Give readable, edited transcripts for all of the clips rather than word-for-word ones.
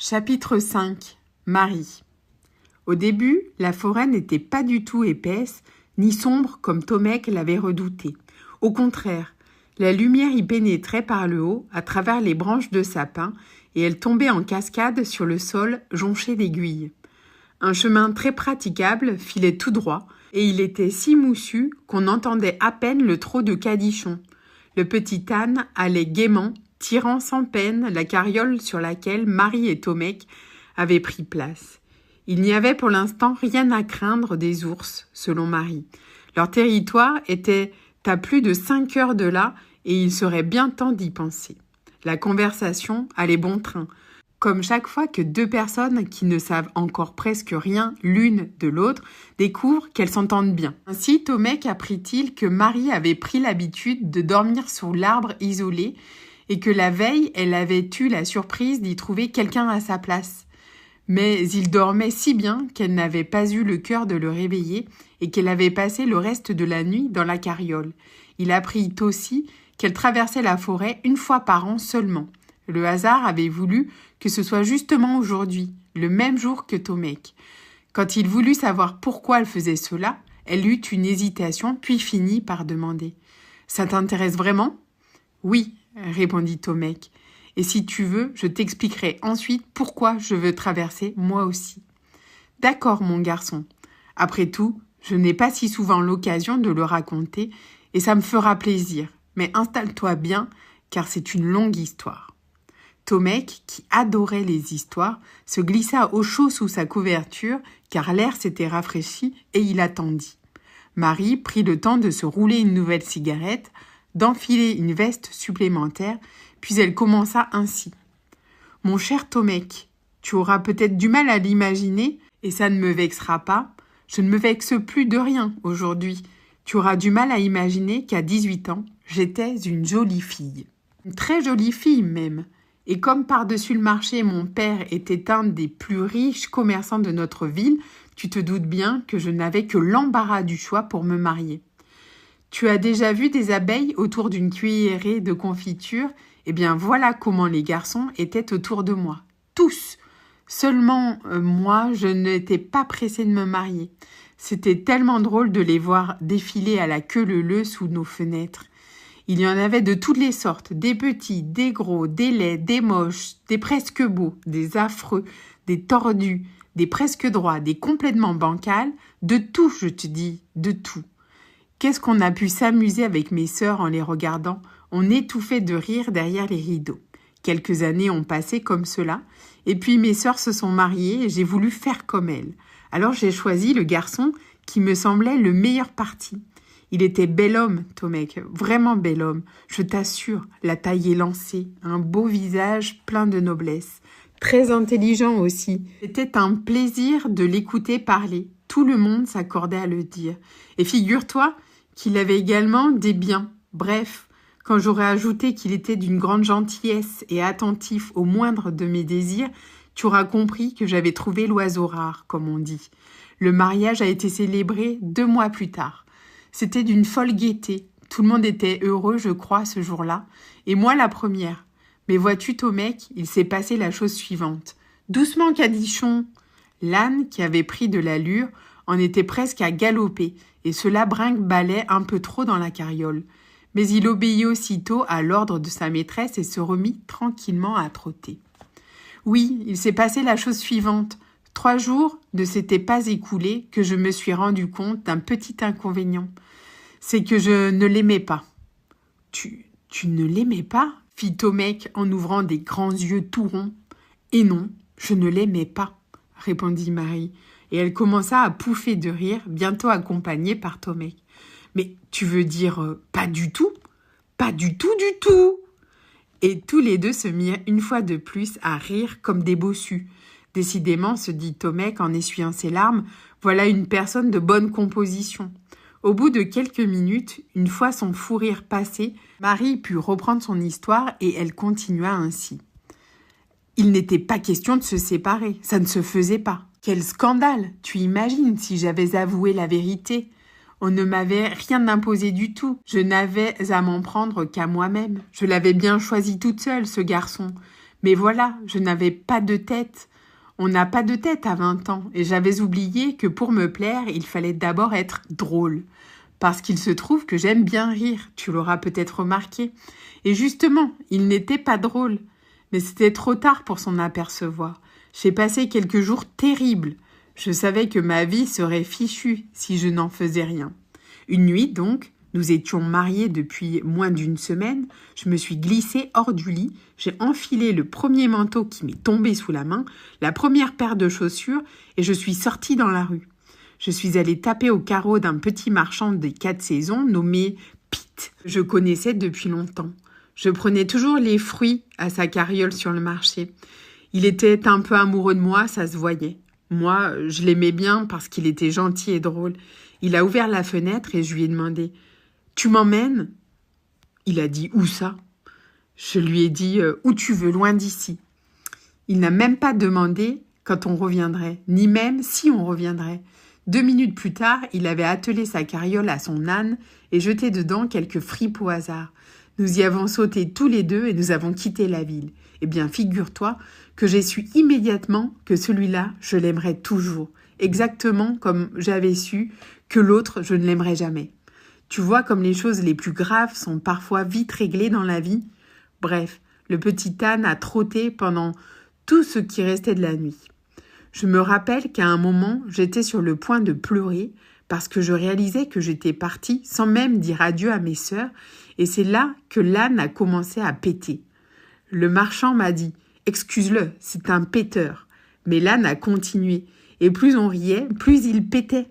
Chapitre 5. Marie. Au début, la forêt n'était pas du tout épaisse, ni sombre comme Tomek l'avait redouté. Au contraire, la lumière y pénétrait par le haut, à travers les branches de sapin, et elle tombait en cascade sur le sol jonché d'aiguilles. Un chemin très praticable filait tout droit, et il était si moussu qu'on entendait à peine le trot de Cadichon. Le petit âne allait gaiement, tirant sans peine la carriole sur laquelle Marie et Tomek avaient pris place. Il n'y avait pour l'instant rien à craindre des ours, selon Marie. Leur territoire était à plus de 5 heures de là et il serait bien temps d'y penser. La conversation allait bon train. Comme chaque fois que deux personnes qui ne savent encore presque rien l'une de l'autre découvrent qu'elles s'entendent bien. Ainsi, Tomek apprit-il que Marie avait pris l'habitude de dormir sous l'arbre isolé et que la veille, elle avait eu la surprise d'y trouver quelqu'un à sa place. Mais il dormait si bien qu'elle n'avait pas eu le cœur de le réveiller et qu'elle avait passé le reste de la nuit dans la carriole. Il apprit aussi qu'elle traversait la forêt une fois par an seulement. Le hasard avait voulu que ce soit justement aujourd'hui, le même jour que Tomek. Quand il voulut savoir pourquoi elle faisait cela, elle eut une hésitation puis finit par demander « Ça t'intéresse vraiment ?»« Oui, » répondit Tomek. « Et si tu veux, je t'expliquerai ensuite pourquoi je veux traverser moi aussi. »« D'accord, mon garçon. Après tout, je n'ai pas si souvent l'occasion de le raconter et ça me fera plaisir. Mais installe-toi bien, car c'est une longue histoire. » Tomek, qui adorait les histoires, se glissa au chaud sous sa couverture, car l'air s'était rafraîchi et il attendit. Marie prit le temps de se rouler une nouvelle cigarette, d'enfiler une veste supplémentaire, puis elle commença ainsi. « Mon cher Tomek, tu auras peut-être du mal à l'imaginer, et ça ne me vexera pas. Je ne me vexe plus de rien aujourd'hui. Tu auras du mal à imaginer qu'à 18 ans, j'étais une jolie fille. Une très jolie fille même. Et comme par-dessus le marché, mon père était un des plus riches commerçants de notre ville, tu te doutes bien que je n'avais que l'embarras du choix pour me marier. Tu as déjà vu des abeilles autour d'une cuillerée de confiture ? Eh bien, voilà comment les garçons étaient autour de moi. Tous. Seulement, moi, je n'étais pas pressée de me marier. C'était tellement drôle de les voir défiler à la queue leu-leu sous nos fenêtres. Il y en avait de toutes les sortes, des petits, des gros, des laids, des moches, des presque beaux, des affreux, des tordus, des presque droits, des complètement bancals, de tout, je te dis, de tout. Qu'est-ce qu'on a pu s'amuser avec mes sœurs en les regardant ? On étouffait de rire derrière les rideaux. Quelques années ont passé comme cela, et puis mes sœurs se sont mariées et j'ai voulu faire comme elles. Alors j'ai choisi le garçon qui me semblait le meilleur parti. Il était bel homme, Tomek, vraiment bel homme, je t'assure, la taille élancée, un beau visage plein de noblesse. Très intelligent aussi. C'était un plaisir de l'écouter parler. Tout le monde s'accordait à le dire. Et figure-toi qu'il avait également des biens. Bref, quand j'aurais ajouté qu'il était d'une grande gentillesse et attentif au moindre de mes désirs, tu auras compris que j'avais trouvé l'oiseau rare, comme on dit. Le mariage a été célébré 2 mois plus tard. C'était d'une folle gaieté. Tout le monde était heureux, je crois, ce jour-là. Et moi, la première. Mais vois-tu, Tomek, il s'est passé la chose suivante. Doucement, Cadichon. L'âne, qui avait pris de l'allure, en était presque à galoper, et cela brinque-ballait un peu trop dans la carriole. Mais il obéit aussitôt à l'ordre de sa maîtresse et se remit tranquillement à trotter. Oui, il s'est passé la chose suivante. 3 jours ne s'étaient pas écoulés que je me suis rendu compte d'un petit inconvénient. C'est que je ne l'aimais pas. Tu ne l'aimais pas ? Fit Tomek en ouvrant des grands yeux tout ronds. Et non, je ne l'aimais pas, répondit Marie. Et elle commença à pouffer de rire, bientôt accompagnée par Tomek. Mais tu veux dire pas du tout ? Pas du tout, du tout ! Et tous les deux se mirent une fois de plus à rire comme des bossus. Décidément, se dit Tomek en essuyant ses larmes, voilà une personne de bonne composition. Au bout de quelques minutes, une fois son fou rire passé, Marie put reprendre son histoire et elle continua ainsi. Il n'était pas question de se séparer, ça ne se faisait pas. Quel scandale, tu imagines si j'avais avoué la vérité ? On ne m'avait rien imposé du tout. Je n'avais à m'en prendre qu'à moi-même. Je l'avais bien choisi toute seule, ce garçon. Mais voilà, je n'avais pas de tête. On n'a pas de tête à 20 ans, et j'avais oublié que pour me plaire, il fallait d'abord être drôle. Parce qu'il se trouve que j'aime bien rire, tu l'auras peut-être remarqué. Et justement, il n'était pas drôle. Mais c'était trop tard pour s'en apercevoir. J'ai passé quelques jours terribles. Je savais que ma vie serait fichue si je n'en faisais rien. Une nuit donc, nous étions mariés depuis moins d'une semaine, je me suis glissée hors du lit, j'ai enfilé le premier manteau qui m'est tombé sous la main, la première paire de chaussures, et je suis sortie dans la rue. Je suis allée taper au carreau d'un petit marchand des 4 saisons nommé Pete. Je connaissais depuis longtemps. Je prenais toujours les fruits à sa carriole sur le marché. Il était un peu amoureux de moi, ça se voyait. Moi, je l'aimais bien parce qu'il était gentil et drôle. Il a ouvert la fenêtre et je lui ai demandé « Tu m'emmènes ?» Il a dit « Où ça ?» Je lui ai dit « Où tu veux, loin d'ici. » Il n'a même pas demandé quand on reviendrait, ni même si on reviendrait. 2 minutes plus tard, il avait attelé sa carriole à son âne et jeté dedans quelques fripes au hasard. Nous y avons sauté tous les deux et nous avons quitté la ville. Eh bien, figure-toi que j'ai su immédiatement que celui-là, je l'aimerais toujours, exactement comme j'avais su que l'autre, je ne l'aimerais jamais. Tu vois comme les choses les plus graves sont parfois vite réglées dans la vie. Bref, le petit âne a trotté pendant tout ce qui restait de la nuit. Je me rappelle qu'à un moment, j'étais sur le point de pleurer parce que je réalisais que j'étais partie sans même dire adieu à mes sœurs et c'est là que l'âne a commencé à péter. Le marchand m'a dit « Excuse-le, c'est un péteur ». Mais l'âne a continué et plus on riait, plus il pétait.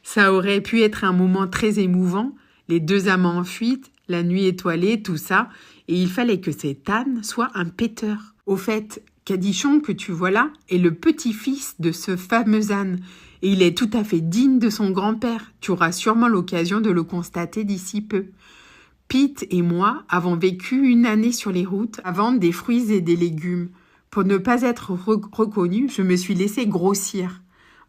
Ça aurait pu être un moment très émouvant, les 2 amants en fuite, la nuit étoilée, tout ça, et il fallait que cet âne soit un péteur. Au fait, Cadichon, que tu vois là, est le petit-fils de ce fameux âne, et il est tout à fait digne de son grand-père. Tu auras sûrement l'occasion de le constater d'ici peu. Pete et moi avons vécu 1 année sur les routes à vendre des fruits et des légumes. Pour ne pas être reconnue, je me suis laissée grossir.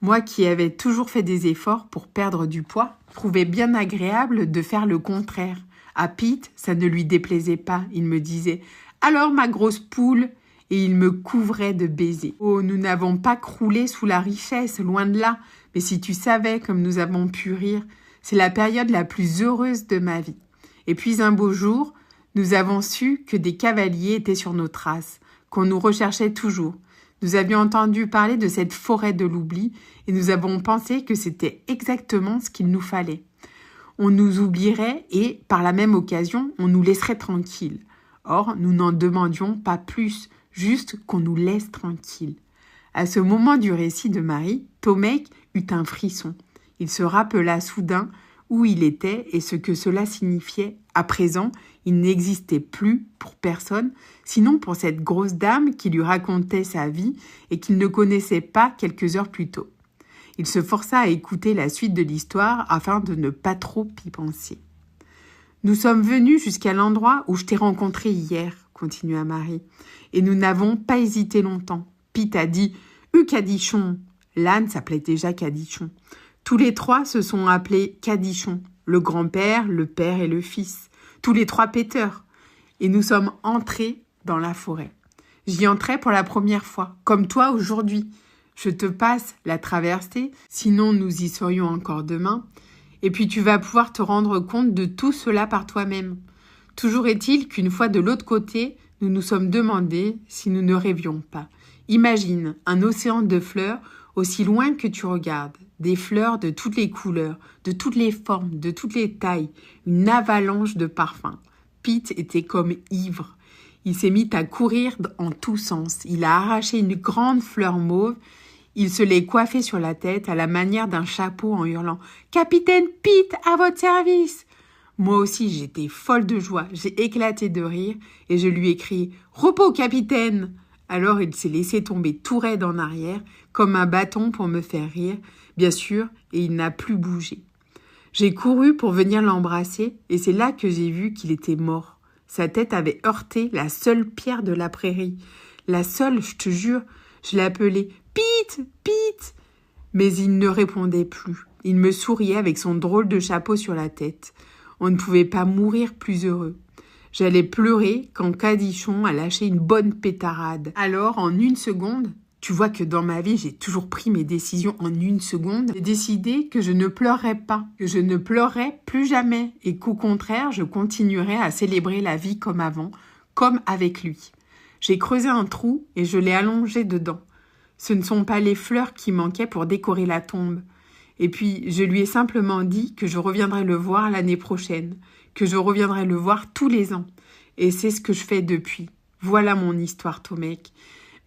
Moi qui avais toujours fait des efforts pour perdre du poids, trouvais bien agréable de faire le contraire. À Pete, ça ne lui déplaisait pas. Il me disait « Alors ma grosse poule ?» et il me couvrait de baisers. Oh, nous n'avons pas croulé sous la richesse, loin de là. Mais si tu savais comme nous avons pu rire, c'est la période la plus heureuse de ma vie. Et puis un beau jour, nous avons su que des cavaliers étaient sur nos traces, qu'on nous recherchait toujours. Nous avions entendu parler de cette forêt de l'oubli et nous avons pensé que c'était exactement ce qu'il nous fallait. On nous oublierait et, par la même occasion, on nous laisserait tranquilles. Or, nous n'en demandions pas plus, juste qu'on nous laisse tranquilles. À ce moment du récit de Marie, Tomek eut un frisson. Il se rappela soudain où il était et ce que cela signifiait. À présent, il n'existait plus pour personne, sinon pour cette grosse dame qui lui racontait sa vie et qu'il ne connaissait pas quelques heures plus tôt. Il se força à écouter la suite de l'histoire afin de ne pas trop y penser. « Nous sommes venus jusqu'à l'endroit où je t'ai rencontré hier, » continua Marie, « et nous n'avons pas hésité longtemps. Pete a dit « Cadichon !» L'âne s'appelait déjà Cadichon. Tous les 3 se sont appelés Cadichon, le grand-père, le père et le fils, tous les 3 péteurs. Et nous sommes entrés dans la forêt. J'y entrais pour la première fois, comme toi aujourd'hui. Je te passe la traversée, sinon nous y serions encore demain. Et puis tu vas pouvoir te rendre compte de tout cela par toi-même. Toujours est-il qu'une fois de l'autre côté, nous nous sommes demandé si nous ne rêvions pas. Imagine un océan de fleurs aussi loin que tu regardes. Des fleurs de toutes les couleurs, de toutes les formes, de toutes les tailles, une avalanche de parfums. Pete était comme ivre. Il s'est mis à courir en tous sens. Il a arraché une grande fleur mauve. Il se l'est coiffée sur la tête à la manière d'un chapeau en hurlant « Capitaine Pete, à votre service !» Moi aussi, j'étais folle de joie. J'ai éclaté de rire et je lui ai crié « Repos, capitaine !» Alors il s'est laissé tomber tout raide en arrière, comme un bâton pour me faire rire, bien sûr, et il n'a plus bougé. J'ai couru pour venir l'embrasser, et c'est là que j'ai vu qu'il était mort. Sa tête avait heurté la seule pierre de la prairie. La seule, je te jure, je l'appelais « Pete, Pete !» Mais il ne répondait plus. Il me souriait avec son drôle de chapeau sur la tête. On ne pouvait pas mourir plus heureux. J'allais pleurer quand Cadichon a lâché une bonne pétarade. Alors, en 1 seconde, tu vois que dans ma vie, j'ai toujours pris mes décisions en 1 seconde. J'ai décidé que je ne pleurerais pas, que je ne pleurerais plus jamais et qu'au contraire, je continuerais à célébrer la vie comme avant, comme avec lui. J'ai creusé un trou et je l'ai allongé dedans. Ce ne sont pas les fleurs qui manquaient pour décorer la tombe. Et puis, je lui ai simplement dit que je reviendrai le voir l'année prochaine, que je reviendrai le voir tous les ans. Et c'est ce que je fais depuis. Voilà mon histoire, Tomek.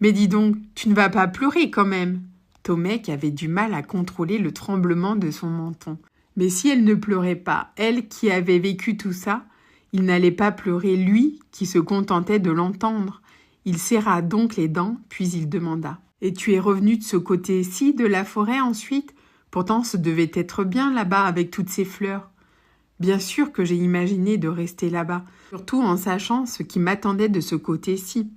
Mais dis donc, tu ne vas pas pleurer quand même. Tomek avait du mal à contrôler le tremblement de son menton. Mais si elle ne pleurait pas, elle qui avait vécu tout ça, il n'allait pas pleurer lui qui se contentait de l'entendre. Il serra donc les dents, puis il demanda. « Et tu es revenu de ce côté-ci de la forêt ensuite ? Pourtant, ce devait être bien là-bas avec toutes ces fleurs. » Bien sûr que j'ai imaginé de rester là-bas, surtout en sachant ce qui m'attendait de ce côté-ci.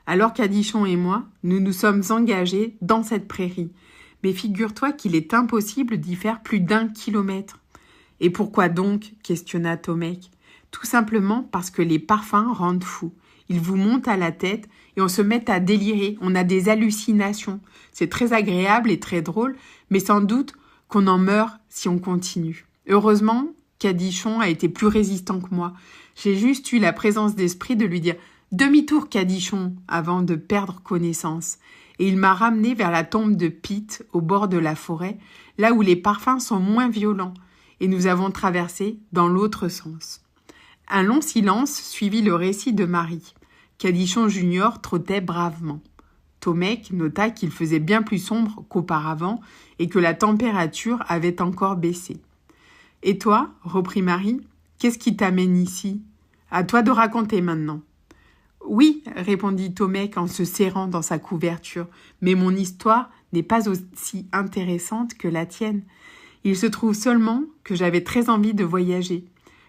Alors Cadichon et moi, nous nous sommes engagés dans cette prairie. Mais figure-toi qu'il est impossible d'y faire plus d'1 kilomètre. « Et pourquoi donc ?» questionna Tomek. « Tout simplement parce que les parfums rendent fous. Ils vous montent à la tête et on se met à délirer, on a des hallucinations. C'est très agréable et très drôle, mais sans doute qu'on en meurt si on continue. Heureusement, Cadichon a été plus résistant que moi. J'ai juste eu la présence d'esprit de lui dire « Demi-tour, Cadichon !» avant de perdre connaissance. Et il m'a ramené vers la tombe de Pete, au bord de la forêt, là où les parfums sont moins violents, et nous avons traversé dans l'autre sens. Un long silence suivit le récit de Marie. Cadichon junior trottait bravement. Tomek nota qu'il faisait bien plus sombre qu'auparavant et que la température avait encore baissé. « Et toi, reprit Marie, qu'est-ce qui t'amène ici ? À toi de raconter maintenant. »« Oui, répondit Tomek en se serrant dans sa couverture, mais mon histoire n'est pas aussi intéressante que la tienne. Il se trouve seulement que j'avais très envie de voyager.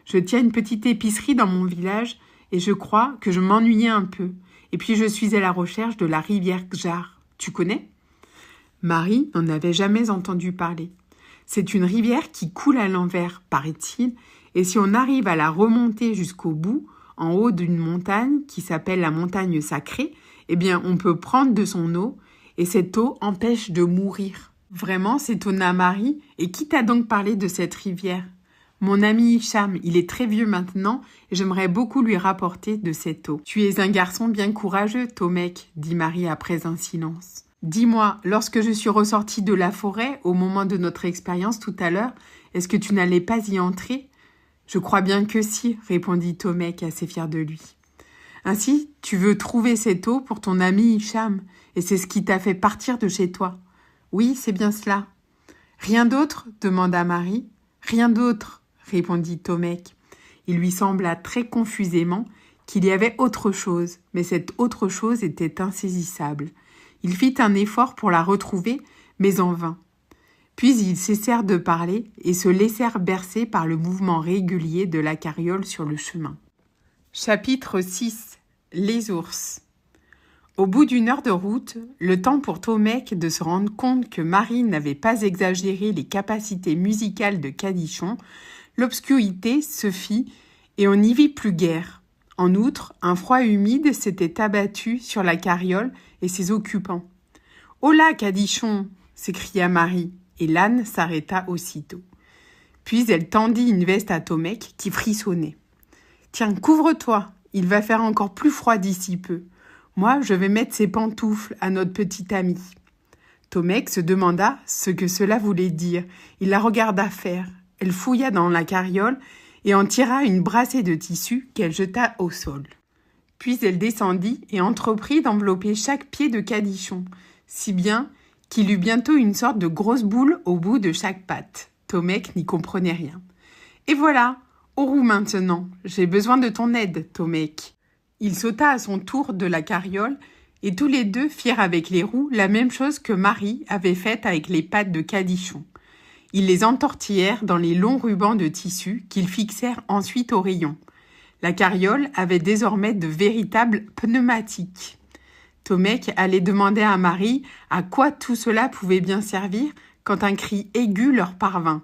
Je tiens une petite épicerie dans mon village et je crois que je m'ennuyais un peu. Et puis je suis à la recherche de la rivière Gjar. Tu connais ? » Marie n'en avait jamais entendu parler. C'est une rivière qui coule à l'envers, paraît-il, et si on arrive à la remonter jusqu'au bout, en haut d'une montagne qui s'appelle la montagne sacrée, eh bien on peut prendre de son eau et cette eau empêche de mourir. Vraiment, s'étonna Marie, et qui t'a donc parlé de cette rivière ? Mon ami Hicham, il est très vieux maintenant et j'aimerais beaucoup lui rapporter de cette eau. Tu es un garçon bien courageux, Tomek, dit Marie après un silence. Dis-moi, lorsque je suis ressortie de la forêt, au moment de notre expérience tout à l'heure, est-ce que tu n'allais pas y entrer ? Je crois bien que si, répondit Tomek assez fier de lui. Ainsi, tu veux trouver cette eau pour ton ami Hicham, et c'est ce qui t'a fait partir de chez toi. Oui, c'est bien cela. Rien d'autre ? Demanda Marie. Rien d'autre, répondit Tomek. Il lui sembla très confusément qu'il y avait autre chose, mais cette autre chose était insaisissable. Il fit un effort pour la retrouver, mais en vain. Puis ils cessèrent de parler et se laissèrent bercer par le mouvement régulier de la carriole sur le chemin. Chapitre 6. Les ours. Au bout d'1 heure de route, le temps pour Tomek de se rendre compte que Marie n'avait pas exagéré les capacités musicales de Cadichon, l'obscurité se fit et on n'y vit plus guère. En outre, un froid humide s'était abattu sur la carriole et ses occupants. « Holà, Cadichon !» s'écria Marie, et l'âne s'arrêta aussitôt. Puis elle tendit une veste à Tomek qui frissonnait. « Tiens, couvre-toi, il va faire encore plus froid d'ici peu. Moi, je vais mettre ces pantoufles à notre petite amie. » Tomek se demanda ce que cela voulait dire. Il la regarda faire. Elle fouilla dans la carriole et en tira une brassée de tissu qu'elle jeta au sol. Puis elle descendit et entreprit d'envelopper chaque pied de Cadichon, si bien qu'il eut bientôt une sorte de grosse boule au bout de chaque patte. Tomek n'y comprenait rien. « Et voilà, aux roues maintenant. J'ai besoin de ton aide, Tomek. » Il sauta à son tour de la carriole et tous les deux firent avec les roues la même chose que Marie avait faite avec les pattes de Cadichon. Ils les entortillèrent dans les longs rubans de tissu qu'ils fixèrent ensuite au rayon. La carriole avait désormais de véritables pneumatiques. Tomek allait demander à Marie à quoi tout cela pouvait bien servir quand un cri aigu leur parvint,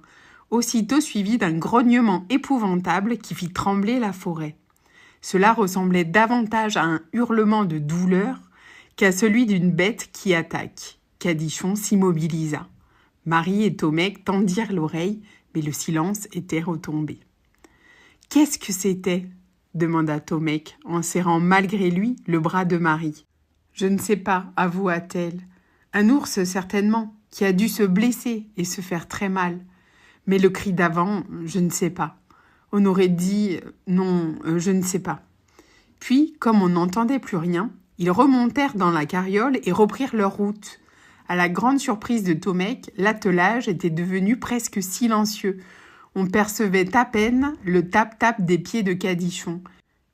aussitôt suivi d'un grognement épouvantable qui fit trembler la forêt. Cela ressemblait davantage à un hurlement de douleur qu'à celui d'une bête qui attaque. Cadichon s'immobilisa. Marie et Tomec tendirent l'oreille, mais le silence était retombé. « Qu'est-ce que c'était » demanda Tomec, en serrant malgré lui le bras de Marie. « Je ne sais pas, avoua-t-elle. Un ours, certainement, qui a dû se blesser et se faire très mal. Mais le cri d'avant, je ne sais pas. On aurait dit « non, je ne sais pas ». Puis, comme on n'entendait plus rien, ils remontèrent dans la carriole et reprirent leur route. À la grande surprise de Tomec, l'attelage était devenu presque silencieux. On percevait à peine le tap-tap des pieds de Cadichon,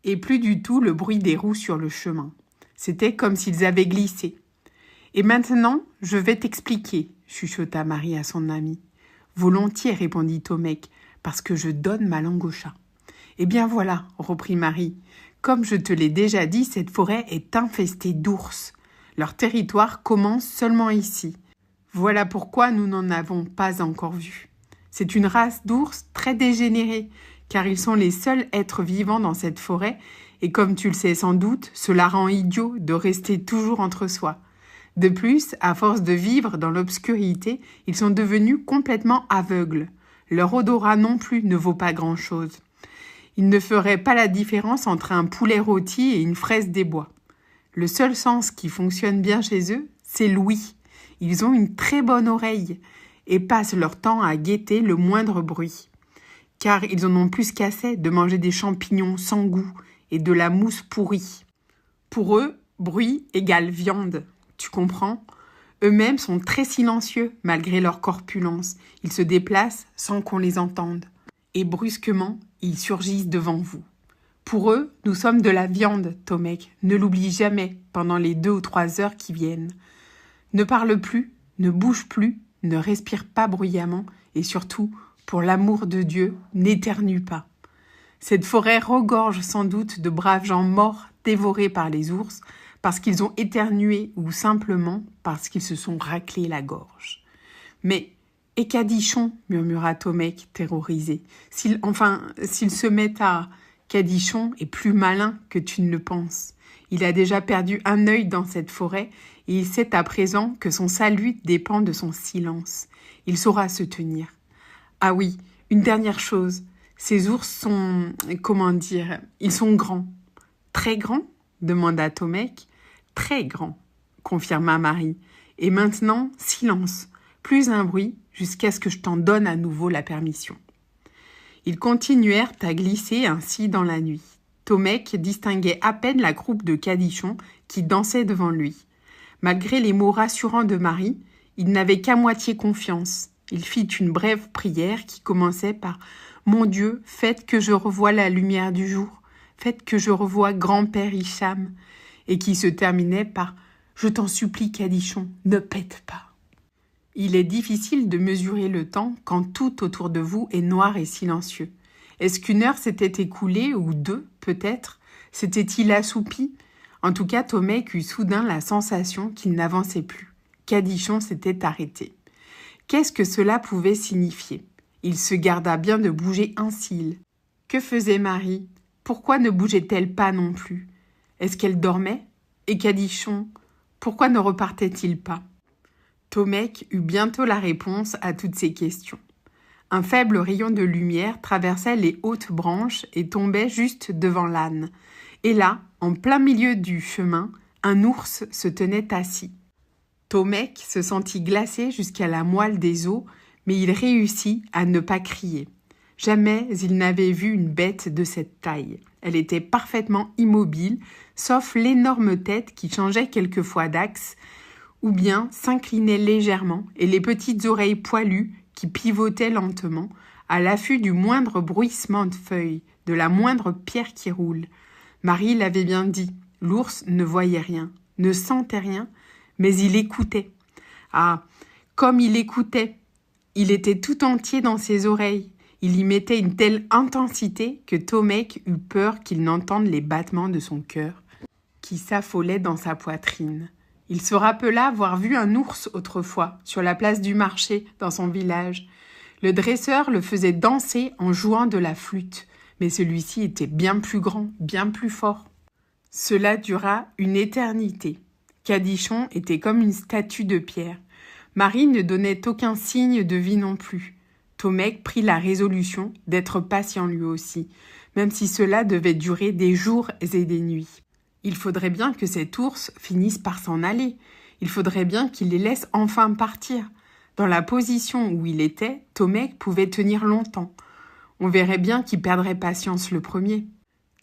et plus du tout le bruit des roues sur le chemin. C'était comme s'ils avaient glissé. « Et maintenant, je vais t'expliquer, » chuchota Marie à son ami. « Volontiers, répondit Tomec, parce que je donne ma langue au chat. »« Eh bien voilà, reprit Marie. Comme je te l'ai déjà dit, cette forêt est infestée d'ours. Leur territoire commence seulement ici. Voilà pourquoi nous n'en avons pas encore vu. C'est une race d'ours très dégénérée, car ils sont les seuls êtres vivants dans cette forêt, et comme tu le sais sans doute, cela rend idiot de rester toujours entre soi. De plus, à force de vivre dans l'obscurité, ils sont devenus complètement aveugles. Leur odorat non plus ne vaut pas grand-chose. Ils ne feraient pas la différence entre un poulet rôti et une fraise des bois. Le seul sens qui fonctionne bien chez eux, c'est l'ouïe. Ils ont une très bonne oreille et passent leur temps à guetter le moindre bruit. Car ils en ont plus qu'assez de manger des champignons sans goût et de la mousse pourrie. Pour eux, bruit égale viande, tu comprends ? Eux-mêmes sont très silencieux malgré leur corpulence. Ils se déplacent sans qu'on les entende. Et brusquement, ils surgissent devant vous. Pour eux, nous sommes de la viande, Tomec. Ne l'oublie jamais pendant les 2 ou 3 heures qui viennent. Ne parle plus, ne bouge plus, ne respire pas bruyamment et surtout, pour l'amour de Dieu, n'éternue pas. Cette forêt regorge sans doute de braves gens morts dévorés par les ours parce qu'ils ont éternué ou simplement parce qu'ils se sont raclés la gorge. Mais, et Cadichon, murmura Tomec, terrorisé, s'il se met à... Cadichon est plus malin que tu ne le penses. Il a déjà perdu un œil dans cette forêt et il sait à présent que son salut dépend de son silence. Il saura se tenir. Ah oui, une dernière chose. Ces ours sont... ils sont grands. Très grands ? Demanda Tomec. Très grands, confirma Marie. Et maintenant, silence. Plus un bruit jusqu'à ce que je t'en donne à nouveau la permission. Ils continuèrent à glisser ainsi dans la nuit. Tomec distinguait à peine la croupe de Cadichon qui dansait devant lui. Malgré les mots rassurants de Marie, il n'avait qu'à moitié confiance. Il fit une brève prière qui commençait par « Mon Dieu, faites que je revoie la lumière du jour, faites que je revoie grand-père Hicham » et qui se terminait par « Je t'en supplie, Cadichon, ne pète pas ». Il est difficile de mesurer le temps quand tout autour de vous est noir et silencieux. Est-ce qu'une heure s'était écoulée, ou 2, peut-être ? S'était-il assoupi ? En tout cas, Tomec eut soudain la sensation qu'il n'avançait plus. Cadichon s'était arrêté. Qu'est-ce que cela pouvait signifier ? Il se garda bien de bouger un cil. Que faisait Marie ? Pourquoi ne bougeait-elle pas non plus ? Est-ce qu'elle dormait ? Et Cadichon, pourquoi ne repartait-il pas ? Tomec eut bientôt la réponse à toutes ces questions. Un faible rayon de lumière traversait les hautes branches et tombait juste devant l'âne. Et là, en plein milieu du chemin, un ours se tenait assis. Tomec se sentit glacé jusqu'à la moelle des os, mais il réussit à ne pas crier. Jamais il n'avait vu une bête de cette taille. Elle était parfaitement immobile, sauf l'énorme tête qui changeait quelquefois d'axe, ou bien s'inclinait légèrement, et les petites oreilles poilues qui pivotaient lentement, à l'affût du moindre bruissement de feuilles, de la moindre pierre qui roule. Marie l'avait bien dit, l'ours ne voyait rien, ne sentait rien, mais il écoutait. Ah, comme il écoutait! Il était tout entier dans ses oreilles. Il y mettait une telle intensité que Tomec eut peur qu'il n'entende les battements de son cœur, qui s'affolaient dans sa poitrine. Il se rappela avoir vu un ours autrefois, sur la place du marché, dans son village. Le dresseur le faisait danser en jouant de la flûte. mais celui-ci était bien plus grand, bien plus fort. Cela dura une éternité. Cadichon était comme une statue de pierre. Marie ne donnait aucun signe de vie non plus. Tomec prit la résolution d'être patient lui aussi, même si cela devait durer des jours et des nuits. Il faudrait bien que cet ours finisse par s'en aller. Il faudrait bien qu'il les laisse enfin partir. Dans la position où il était, Tomec pouvait tenir longtemps. On verrait bien qu'il perdrait patience le premier.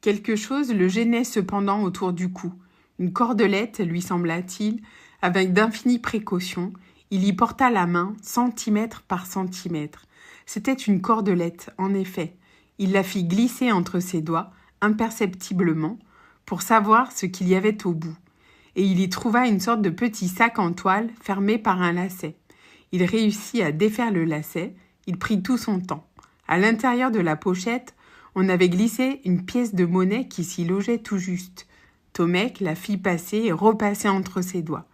Quelque chose le gênait cependant autour du cou. Une cordelette, lui sembla-t-il, avec d'infinies précautions, il y porta la main, centimètre par centimètre. C'était une cordelette, en effet. Il la fit glisser entre ses doigts, imperceptiblement, pour savoir ce qu'il y avait au bout. Et il y trouva une sorte de petit sac en toile fermé par un lacet. Il réussit à défaire le lacet, il prit tout son temps. À l'intérieur de la pochette, on avait glissé une pièce de monnaie qui s'y logeait tout juste. Tomec la fit passer et repasser entre ses doigts.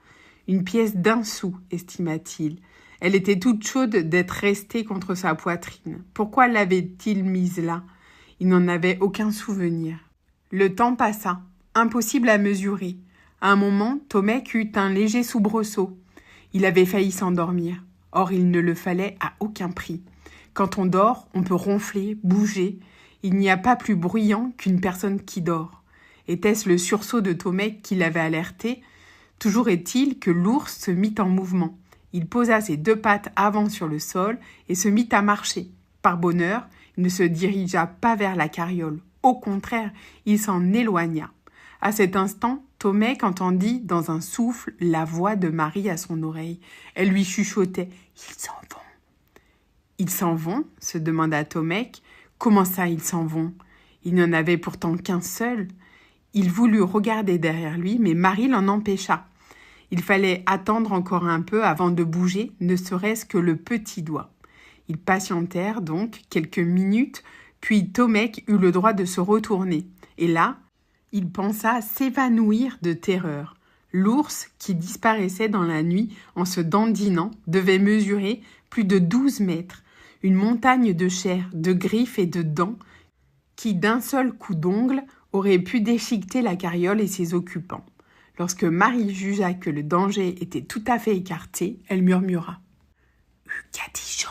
Une pièce d'1 sou, estima-t-il. Elle était toute chaude d'être restée contre sa poitrine. Pourquoi l'avait-il mise là? Il n'en avait aucun souvenir. Le temps passa, impossible à mesurer. À un moment, Tomec eut un léger soubresaut. Il avait failli s'endormir. Or, il ne le fallait à aucun prix. Quand on dort, on peut ronfler, bouger. Il n'y a pas plus bruyant qu'une personne qui dort. Était-ce le sursaut de Tomec qui l'avait alerté? Toujours est-il que l'ours se mit en mouvement. Il posa ses 2 pattes avant sur le sol et se mit à marcher. Par bonheur, il ne se dirigea pas vers la carriole. Au contraire, il s'en éloigna. À cet instant, Tomec entendit dans un souffle la voix de Marie à son oreille. Elle lui chuchotait « Ils s'en vont !»« Ils s'en vont ?» se demanda Tomec. « Comment ça, ils s'en vont ?» Il n'y en avait pourtant qu'un seul. Il voulut regarder derrière lui, mais Marie l'en empêcha. Il fallait attendre encore un peu avant de bouger, ne serait-ce que le petit doigt. Ils patientèrent donc quelques minutes, puis Tomec eut le droit de se retourner. Et là, il pensa s'évanouir de terreur. L'ours, qui disparaissait dans la nuit en se dandinant, devait mesurer plus de 12 mètres. Une montagne de chair, de griffes et de dents qui, d'un seul coup d'ongle, aurait pu déchiqueter la carriole et ses occupants. Lorsque Marie jugea que le danger était tout à fait écarté, elle murmura « Cadichon !»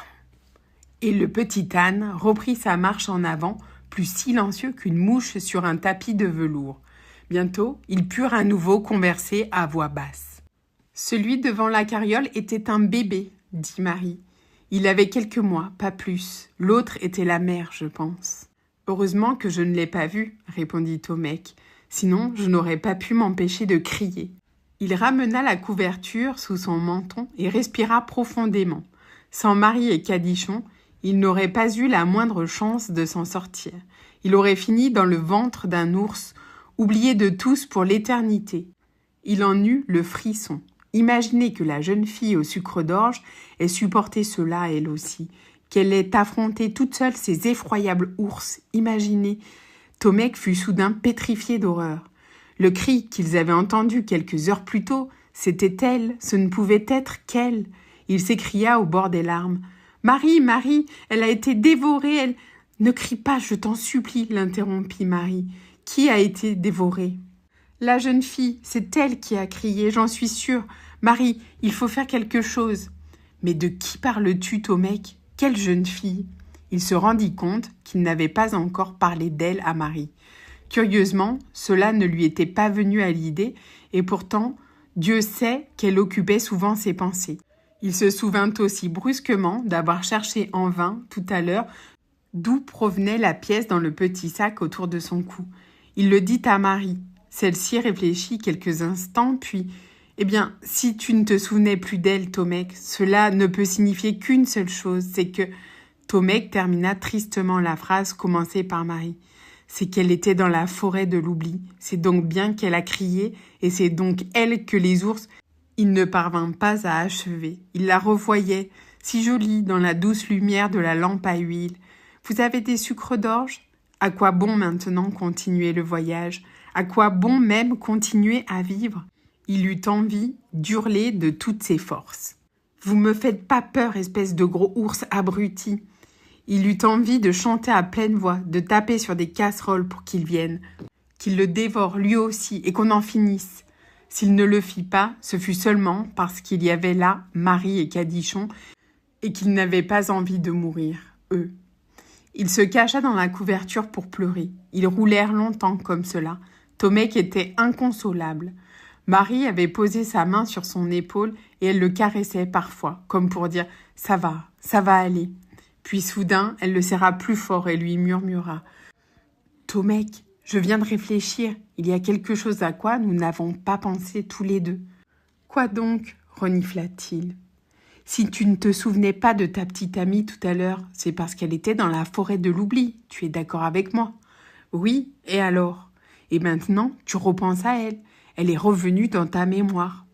Et le petit âne reprit sa marche en avant, plus silencieux qu'une mouche sur un tapis de velours. Bientôt, ils purent à nouveau converser à voix basse. « Celui devant la carriole était un bébé, » dit Marie. « Il avait quelques mois, pas plus. L'autre était la mère, je pense. »« Heureusement que je ne l'ai pas vu, » répondit Tomec. « Sinon, je n'aurais pas pu m'empêcher de crier. » Il ramena la couverture sous son menton et respira profondément. Sans Marie et Cadichon, il n'aurait pas eu la moindre chance de s'en sortir. Il aurait fini dans le ventre d'un ours, oublié de tous pour l'éternité. Il en eut le frisson. Imaginez que la jeune fille au sucre d'orge ait supporté cela elle aussi, qu'elle ait affronté toute seule ces effroyables ours. Imaginez. Tomec fut soudain pétrifié d'horreur. Le cri qu'ils avaient entendu quelques heures plus tôt, c'était elle, ce ne pouvait être qu'elle. Il s'écria au bord des larmes. « Marie, Marie, elle a été dévorée, elle... » « Ne crie pas, je t'en supplie, » l'interrompit Marie. « Qui a été dévorée ?»« La jeune fille, c'est elle qui a crié, j'en suis sûre. Marie, il faut faire quelque chose. »« Mais de qui parles-tu, Tomec ? Quelle jeune fille ?» Il se rendit compte qu'il n'avait pas encore parlé d'elle à Marie. Curieusement, cela ne lui était pas venu à l'idée, et pourtant, Dieu sait qu'elle occupait souvent ses pensées. Il se souvint aussi brusquement d'avoir cherché en vain, tout à l'heure, d'où provenait la pièce dans le petit sac autour de son cou. Il le dit à Marie. Celle-ci réfléchit quelques instants, puis « Eh bien, si tu ne te souvenais plus d'elle, Tomec, cela ne peut signifier qu'une seule chose, c'est que... » Tomec termina tristement la phrase commencée par Marie. « C'est qu'elle était dans la forêt de l'oubli. C'est donc bien qu'elle a crié, et c'est donc elle que les ours... » Il ne parvint pas à achever. Il la revoyait, si jolie dans la douce lumière de la lampe à huile. « Vous avez des sucres d'orge ? À quoi bon maintenant continuer le voyage ? À quoi bon même continuer à vivre ?» Il eut envie d'hurler de toutes ses forces. « Vous me faites pas peur, espèce de gros ours abruti !» Il eut envie de chanter à pleine voix, de taper sur des casseroles pour qu'il vienne, qu'il le dévore lui aussi et qu'on en finisse. S'il ne le fit pas, ce fut seulement parce qu'il y avait là Marie et Cadichon et qu'ils n'avaient pas envie de mourir, eux. Il se cacha dans la couverture pour pleurer. Ils roulèrent longtemps comme cela. Tomek était inconsolable. Marie avait posé sa main sur son épaule et elle le caressait parfois, comme pour dire « ça va aller ». Puis soudain, elle le serra plus fort et lui murmura « Tomek, je viens de réfléchir. Il y a quelque chose à quoi nous n'avons pas pensé tous les deux. »« Quoi donc ?» renifla-t-il. « Si tu ne te souvenais pas de ta petite amie tout à l'heure, c'est parce qu'elle était dans la forêt de l'oubli. Tu es d'accord avec moi ? » ?»« Oui, et alors ? Et maintenant, tu repenses à elle. Elle est revenue dans ta mémoire. »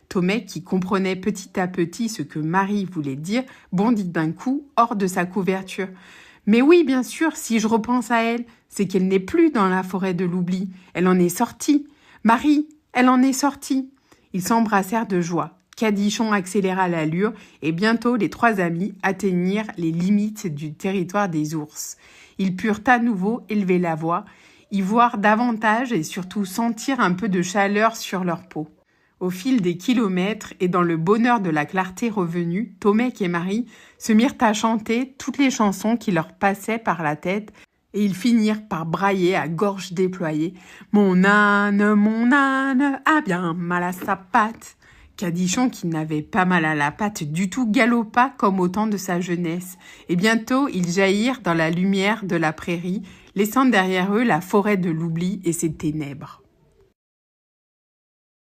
Tomek, qui comprenait petit à petit ce que Marie voulait dire, bondit d'un coup hors de sa couverture. « Mais oui, bien sûr, si je repense à elle, c'est qu'elle n'est plus dans la forêt de l'oubli. Elle en est sortie. Marie, elle en est sortie. » Ils s'embrassèrent de joie. Cadichon accéléra l'allure et bientôt les trois amis atteignirent les limites du territoire des ours. Ils purent à nouveau élever la voix, y voir davantage et surtout sentir un peu de chaleur sur leur peau. Au fil des kilomètres et dans le bonheur de la clarté revenue, Tomek et Marie se mirent à chanter toutes les chansons qui leur passaient par la tête et ils finirent par brailler à gorge déployée « Mon âne a bien mal à sa patte ». Cadichon, qui n'avait pas mal à la patte du tout, galopa comme au temps de sa jeunesse. Et bientôt, ils jaillirent dans la lumière de la prairie, laissant derrière eux la forêt de l'oubli et ses ténèbres.